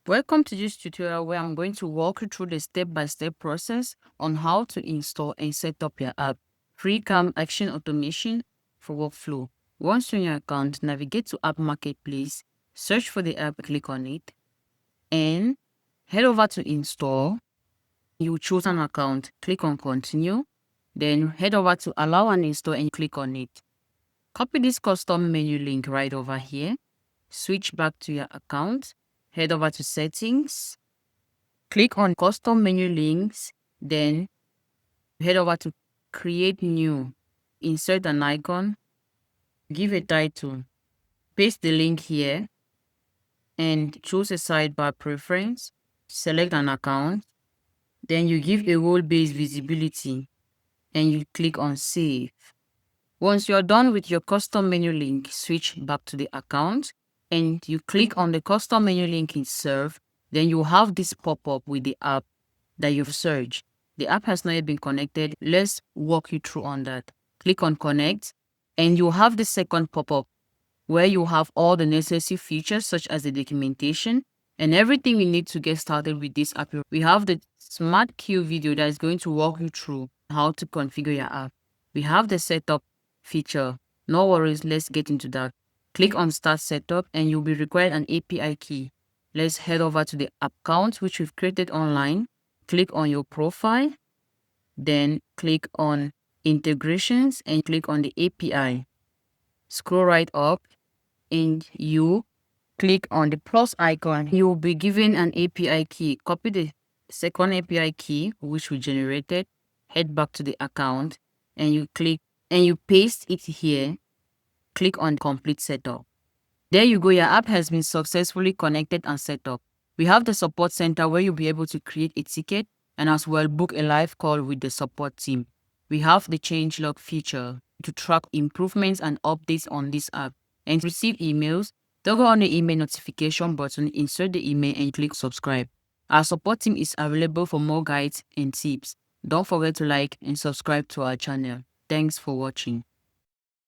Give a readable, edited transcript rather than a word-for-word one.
Welcome to this tutorial where I'm going to walk you through the step-by-step process on how to install and set up your app, FreeCamp Action Automation for workflow. Once you're in your account, navigate to App Marketplace, search for the app, click on it, and head over to Install. You choose an account, click on Continue, then head over to Allow and Install and click on it. Copy this custom menu link right over here, switch back to your account, head over to Settings, click on Custom Menu Links, then head over to Create New, insert an icon, give a title, paste the link here, and choose a sidebar preference, select an account, then you give a role-based visibility, and you click on Save. Once you're done with your custom menu link, switch back to the account and you click on the custom menu link itself. Then you have this pop-up with the app that you've searched. The app has not yet been connected. Let's walk you through on that. Click on Connect and you have the second pop-up where you have all the necessary features such as the documentation and everything you need to get started with this app. We have the Smart Queue video that is going to walk you through how to configure your app. We have the setup feature. No worries, let's get into that. Click on Start Setup and you'll be required an API key. Let's head over to the account which we've created online. Click on your profile, then click on Integrations and click on the API. Scroll right up and you click on the plus icon. You will be given an API key. Copy the second API key which we generated, head back to the account and you click and you paste it here. Click on Complete Setup. There you go, your app has been successfully connected and set up. We have the support center where you'll be able to create a ticket and as well book a live call with the support team. We have the changelog feature to track improvements and updates on this app and receive emails. Toggle on the email notification button, insert the email and click subscribe. Our support team is available for more guides and tips. Don't forget to like and subscribe to our channel. Thanks for watching.